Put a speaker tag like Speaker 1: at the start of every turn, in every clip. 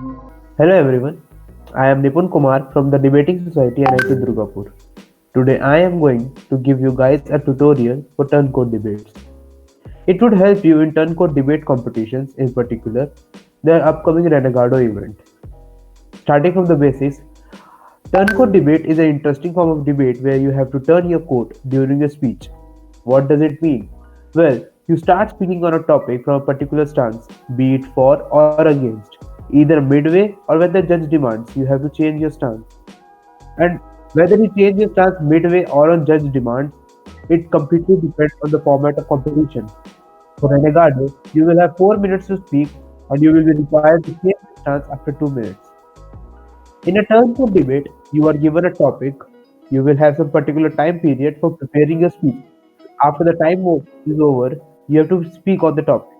Speaker 1: Hello everyone, I am Nipun Kumar from the Debating Society NIT Durgapur. Today I am going to give you guys a tutorial for Turncoat debates. It would help you in Turncoat debate competitions, in particular their upcoming Renegado event. Starting from the basics, Turncoat debate is an interesting form of debate where you have to turn your coat during a speech. What does it mean? Well, you start speaking on a topic from a particular stance, be it for or against. Either midway or when the judge demands, you have to change your stance. And whether you change your stance midway or on judge demand, it completely depends on the format of competition. For Renegado, you will have 4 minutes to speak and you will be required to change your stance after 2 minutes. In a turn-court debate, you are given a topic. You will have some particular time period for preparing your speech. After the is over, you have to speak on the topic.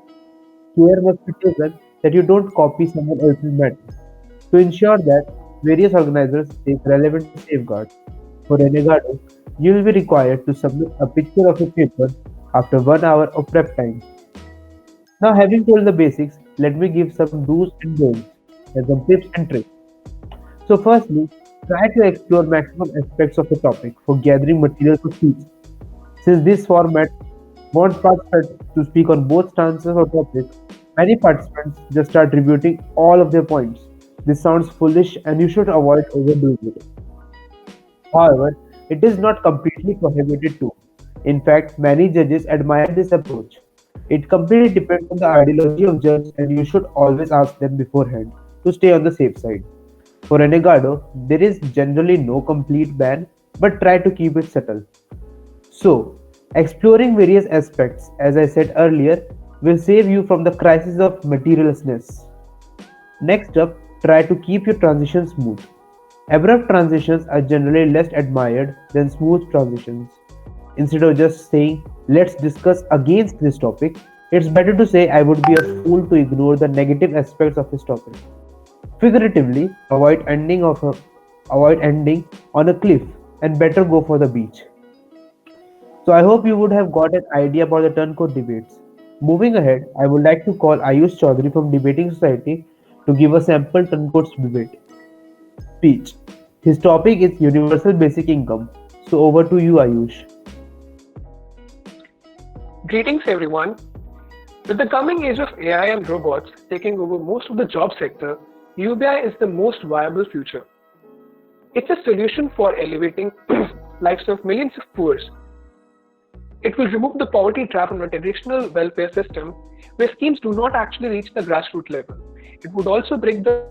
Speaker 1: Care must be taken that you don't copy someone else's matter. To ensure that, various organizers take relevant safeguards. For Renegado, you will be required to submit a picture of your paper after 1 hour of prep time. Now, having told the basics, let me give some do's and don'ts and some tips and tricks. So, firstly, try to explore maximum aspects of the topic for gathering material for speech. Since this format wants participants to speak on both stances or topics, many participants just start rebuting all of their points. This sounds foolish and you should avoid overdoing it. However, it is not completely prohibited too. In fact, many judges admire this approach. It completely depends on the ideology of judge and you should always ask them beforehand to stay on the safe side. For Renegado, there is generally no complete ban, but try to keep it subtle. So, exploring various aspects, as I said earlier, will save you from the crisis of materiallessness. Next up, try to keep your transitions smooth. Abrupt transitions are generally less admired than smooth transitions. Instead of just saying, let's discuss against this topic, it's better to say, I would be a fool to ignore the negative aspects of this topic. Figuratively, avoid ending on a cliff and better go for the beach. So I hope you would have got an idea about the Turncoat debates. Moving ahead, I would like to call Ayush Chaudhary from Debating Society to give a sample Turncoat debate speech. His topic is Universal Basic Income. So over to you, Ayush.
Speaker 2: Greetings everyone. With the coming age of AI and robots taking over most of the job sector, UBI is the most viable future. It's a solution for elevating lives of millions of poor. It will remove the poverty trap from a traditional welfare system where schemes do not actually reach the grassroots level. It would also break the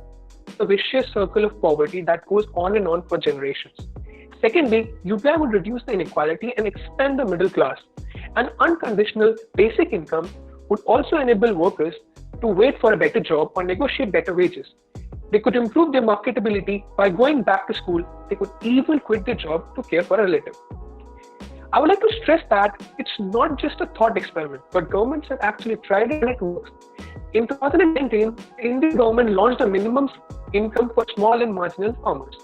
Speaker 2: vicious circle of poverty that goes on and on for generations. Secondly, UBI would reduce the inequality and expand the middle class. An unconditional basic income would also enable workers to wait for a better job or negotiate better wages. They could improve their marketability by going back to school. They could even quit their job to care for a relative. I would like to stress that it's not just a thought experiment, but governments have actually tried it and it works. In 2019, Indian government launched a minimum income for small and marginal farmers.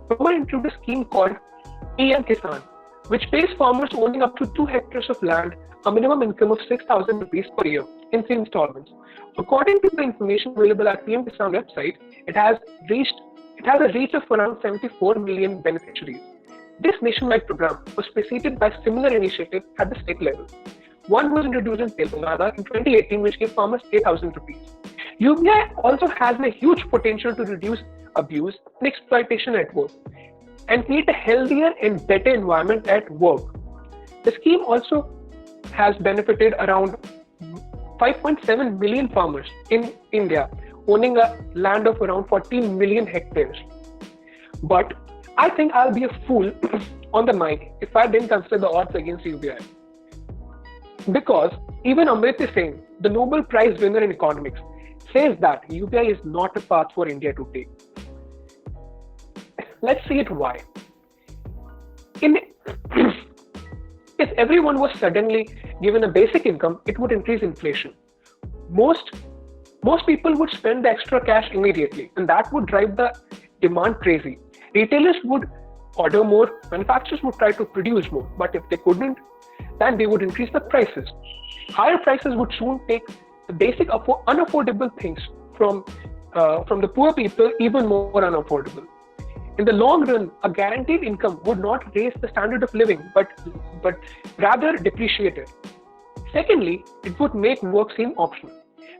Speaker 2: Government introduced a scheme called PM Kisan, which pays farmers owning up to 2 hectares of land a minimum income of 6,000 rupees per year in 3 installments. According to the information available at PM Kisan website, it has a reach of around 74 million beneficiaries. This nationwide program was preceded by similar initiatives at the state level. One was introduced in Telangana in 2018, which gave farmers 8,000 rupees. UBI also has a huge potential to reduce abuse and exploitation at work and create a healthier and better environment at work. The scheme also has benefited around 5.7 million farmers in India, owning a land of around 14 million hectares. But I think I'll be a fool on the mic if I didn't consider the odds against UBI. Because even Amartya Sen, the Nobel Prize winner in economics, says that UBI is not a path for India to take. Let's see it why. If everyone was suddenly given a basic income, it would increase inflation. Most people would spend the extra cash immediately, and that would drive the demand crazy. Retailers would order more, manufacturers would try to produce more, but if they couldn't, then they would increase the prices. Higher prices would soon take the basic unaffordable things from from the poor people even more unaffordable. In the long run, a guaranteed income would not raise the standard of living, but rather depreciate it. Secondly, it would make work seem optional.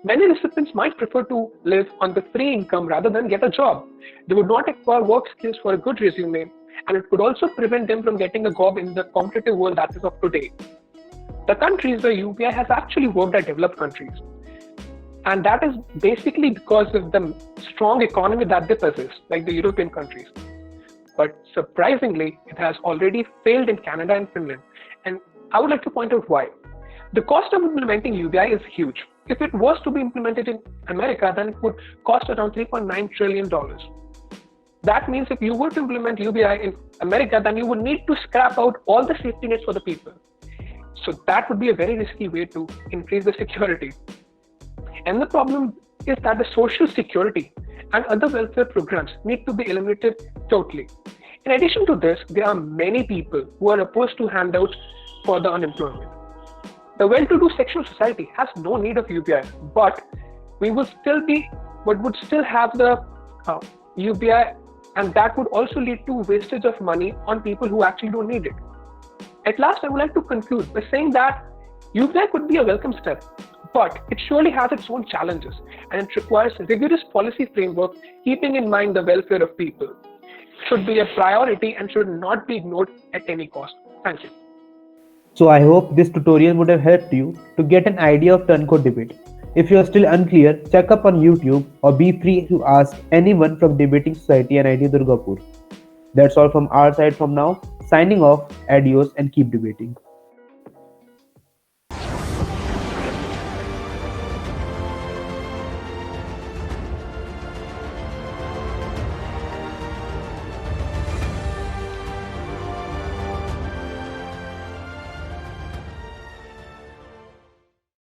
Speaker 2: Many recipients might prefer to live on the free income rather than get a job. They would not acquire work skills for a good resume, and it could also prevent them from getting a job in the competitive world that is of today. The countries where UPI has actually worked are developed countries. And that is basically because of the strong economy that they possess, like the European countries. But surprisingly, it has already failed in Canada and Finland. And I would like to point out why. The cost of implementing UBI is huge. If it was to be implemented in America, then it would cost around $3.9 trillion. That means if you were to implement UBI in America, then you would need to scrap out all the safety nets for the people. So that would be a very risky way to increase the security. And the problem is that the social security and other welfare programs need to be eliminated totally. In addition to this, there are many people who are opposed to handouts for the unemployment. The well-to-do section of society has no need of UBI, but we would still have the UBI, and that would also lead to wastage of money on people who actually don't need it. At last, I would like to conclude by saying that UBI could be a welcome step, but it surely has its own challenges, and it requires a rigorous policy framework keeping in mind the welfare of people. It should be a priority and should not be ignored at any cost. Thank you.
Speaker 1: So I hope this tutorial would have helped you to get an idea of Turncoat debate. If you are still unclear, check up on YouTube or be free to ask anyone from Debating Society and IT Durgapur. That's all from our side from now. Signing off, adios and keep debating.